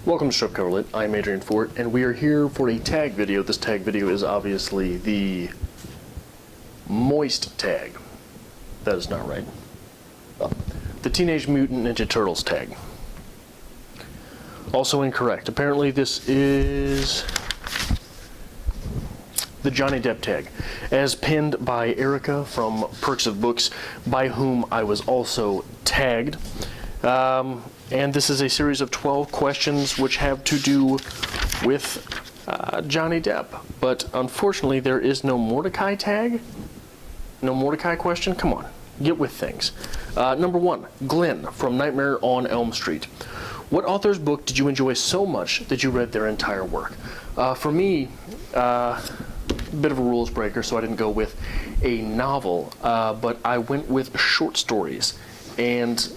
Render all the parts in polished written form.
Welcome to Strip Cover Lit. I'm Adrian Fort, and we are here for a tag video. This tag video is obviously the moist tag. That is not right. The Teenage Mutant Ninja Turtles tag. Also incorrect. Apparently this is the Johnny Depp tag, as pinned by Erica from Perks of Books, by whom I was also tagged. And this is a series of 12 questions which have to do with Johnny Depp. But unfortunately, there is no Mordecai tag. No Mordecai question? Come on, get with things. Number 1, Glen from Nightmare on Elm Street. What author's book did you enjoy so much that you read their entire work? For me, a bit of a rules breaker, so I didn't go with a novel, but I went with short stories. And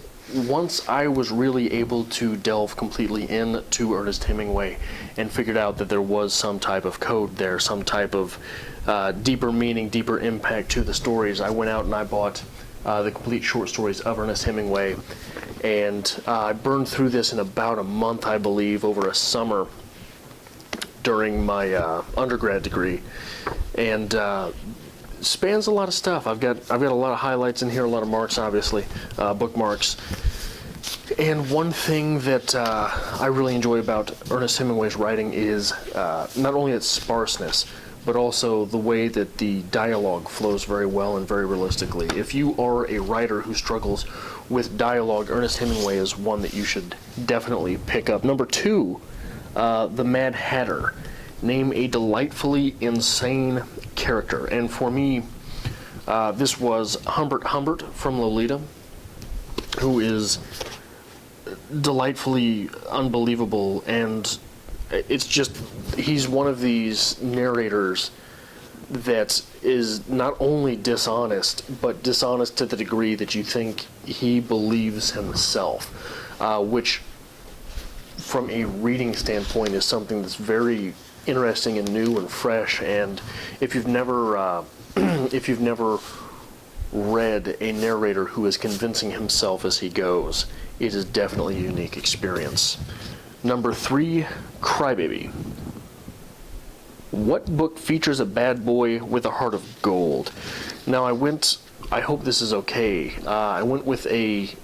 once I was really able to delve completely into Ernest Hemingway and figured out that there was some type of code there, some type of deeper meaning, deeper impact to the stories, I went out and I bought the complete short stories of Ernest Hemingway, and I burned through this in about a month, I believe, over a summer during my undergrad degree, and spans a lot of stuff. I've got a lot of highlights in here, a lot of marks, obviously, bookmarks. And one thing that I really enjoy about Ernest Hemingway's writing is not only its sparseness, but also the way that the dialogue flows very well and very realistically. If you are a writer who struggles with dialogue, Ernest Hemingway is one that you should definitely pick up. Number 2, The Mad Hatter. Name a delightfully insane character. And for me, this was Humbert from Lolita, who is delightfully unbelievable, and it's just, he's one of these narrators that is not only dishonest, but dishonest to the degree that you think he believes himself, which from a reading standpoint is something that's very interesting and new and fresh. And if you've never read a narrator who is convincing himself as he goes, it is definitely a unique experience. Number 3, Crybaby. What book features a bad boy with a heart of gold? Now I hope this is okay, I went with a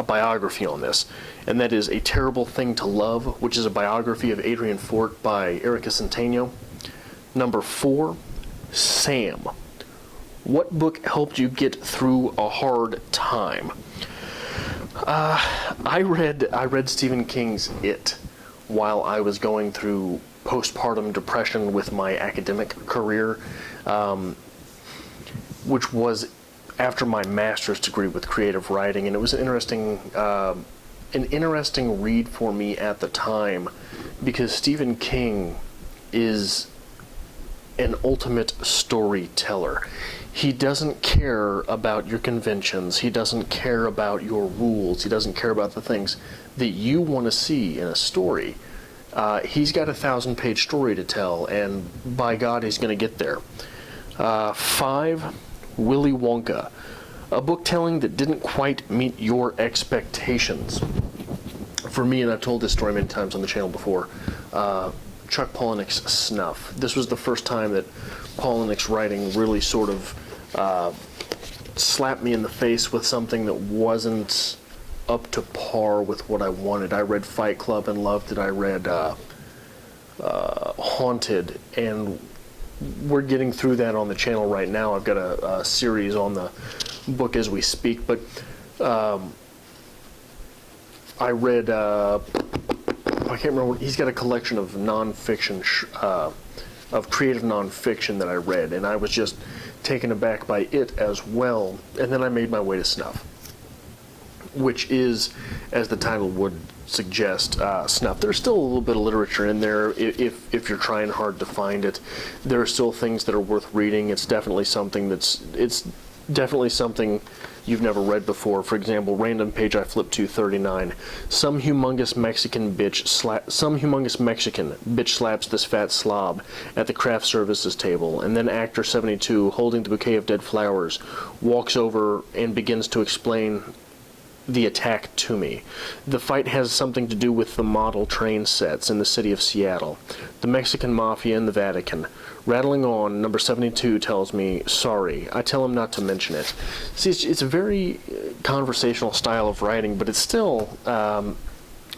biography on this, and that is A Terrible Thing to Love, which is a biography of Adrian Fort by Erica Centeno. Number 4, Sam. What book helped you get through a hard time? I read Stephen King's It while I was going through postpartum depression with my academic career, which was after my master's degree with creative writing, and it was an interesting read for me at the time, because Stephen King is an ultimate storyteller. He doesn't care about your conventions. He doesn't care about your rules. He doesn't care about the things that you want to see in a story. He's got a 1,000-page story to tell, and by God, he's going to get there. 5, Willy Wonka. A book telling that didn't quite meet your expectations. For me, and I've told this story many times on the channel before, Chuck Palahniuk's Snuff. This was the first time that Palahniuk's writing really sort of slapped me in the face with something that wasn't up to par with what I wanted. I read Fight Club and loved it. I read Haunted, and we're getting through that on the channel right now. I've got a series on the book as we speak, but I read, I can't remember, he's got a collection of nonfiction, of creative nonfiction that I read, and I was just taken aback by it as well. And then I made my way to Snuff, which is, as the title would suggest, Snuff. There's still a little bit of literature in there if you're trying hard to find it. There are still things that are worth reading. It's definitely something you've never read before. For example, random page I flipped to, 39. Some humongous Mexican bitch slaps this fat slob at the craft services table, and then actor 72, holding the bouquet of dead flowers, walks over and begins to explain the attack to me. The fight has something to do with the model train sets in the city of Seattle, the Mexican Mafia, and the Vatican. Rattling on, number 72 tells me, sorry. I tell him not to mention it. See, it's a very conversational style of writing, but it's still,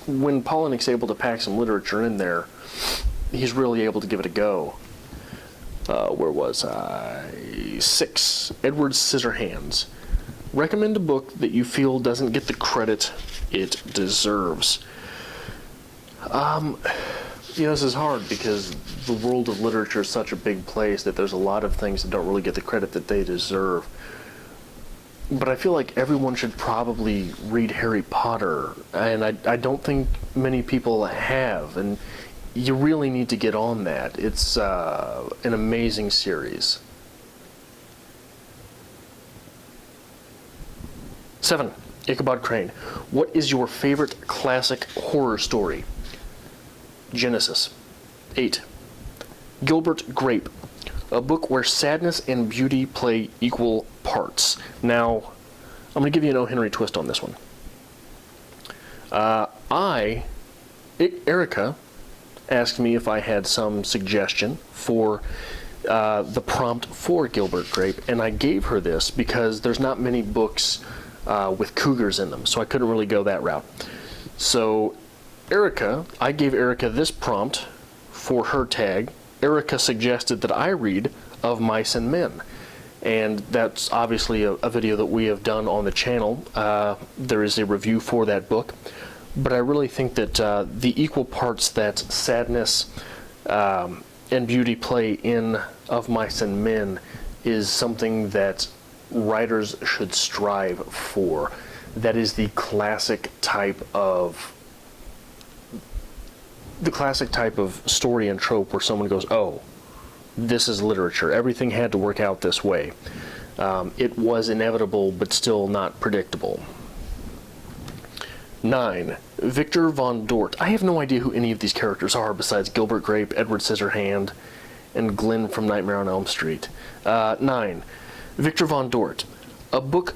when Polinick's able to pack some literature in there, he's really able to give it a go. Where was I? 6. Edward Scissorhands. Recommend a book that you feel doesn't get the credit it deserves. This is hard because the world of literature is such a big place that there's a lot of things that don't really get the credit that they deserve. But I feel like everyone should probably read Harry Potter, and I don't think many people have, and you really need to get on that. It's an amazing series. 7. Ichabod Crane. What is your favorite classic horror story? Genesis. 8. Gilbert Grape. A book where sadness and beauty play equal parts. Now, I'm going to give you an O. Henry twist on this one. Erica asked me if I had some suggestion for the prompt for Gilbert Grape, and I gave her this because there's not many books with cougars in them, so I couldn't really go that route. So I gave Erica this prompt for her tag. Erica suggested that I read Of Mice and Men, and that's obviously a video that we have done on the channel. There is a review for that book, but I really think that the equal parts that sadness and beauty play in Of Mice and Men is something that writers should strive for. That is the classic type of story and trope where someone goes, oh, this is literature. Everything had to work out this way. It was inevitable, but still not predictable. 9. Victor Von Dort. I have no idea who any of these characters are besides Gilbert Grape, Edward Scissorhand, and Glen from Nightmare on Elm Street. 9. Victor Von Dort. A book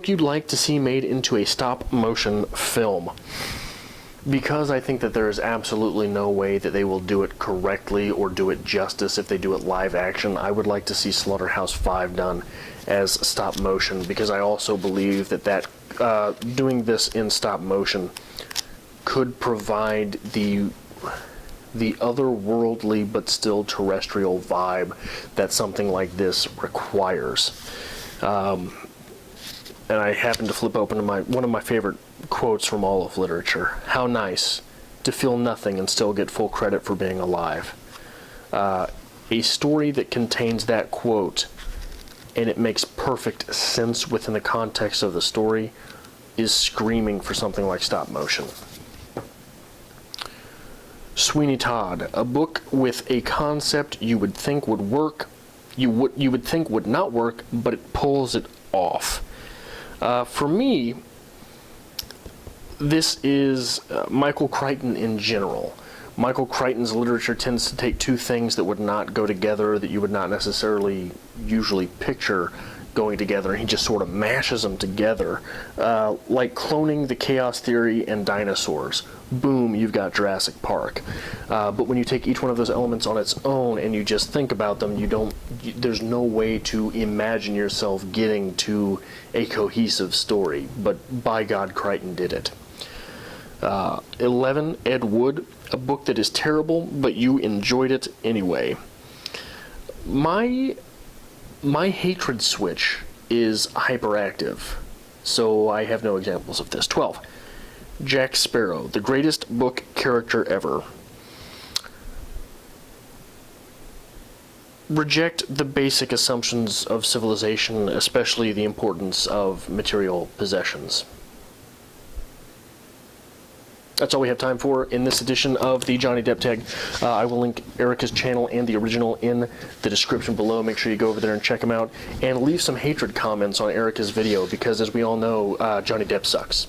you'd like to see made into a stop-motion film. Because I think that there is absolutely no way that they will do it correctly or do it justice if they do it live action, I would like to see Slaughterhouse-5 done as stop motion, because I also believe that doing this in stop motion could provide the otherworldly but still terrestrial vibe that something like this requires. And I happened to flip open to one of my favorite quotes from all of literature. How nice to feel nothing and still get full credit for being alive. A story that contains that quote and it makes perfect sense within the context of the story is screaming for something like stop motion. Sweeney Todd, a book with a concept you would think would work, you would think would not work, but it pulls it off. For me, this is Michael Crichton in general. Michael Crichton's literature tends to take two things that would not go together, that you would not necessarily usually picture going together, and he just sort of mashes them together, like cloning, the chaos theory, and dinosaurs. Boom, you've got Jurassic Park. But when you take each one of those elements on its own and you just think about them, there's no way to imagine yourself getting to a cohesive story. But by God, Crichton did it. 11, Ed Wood, a book that is terrible, but you enjoyed it anyway. My hatred switch is hyperactive, so I have no examples of this. 12, Jack Sparrow, the greatest book character ever. Reject the basic assumptions of civilization, especially the importance of material possessions. That's all we have time for in this edition of the Johnny Depp Tag. I will link Erica's channel and the original in the description below. Make sure you go over there and check them out. And leave some hatred comments on Erica's video, because as we all know, Johnny Depp sucks.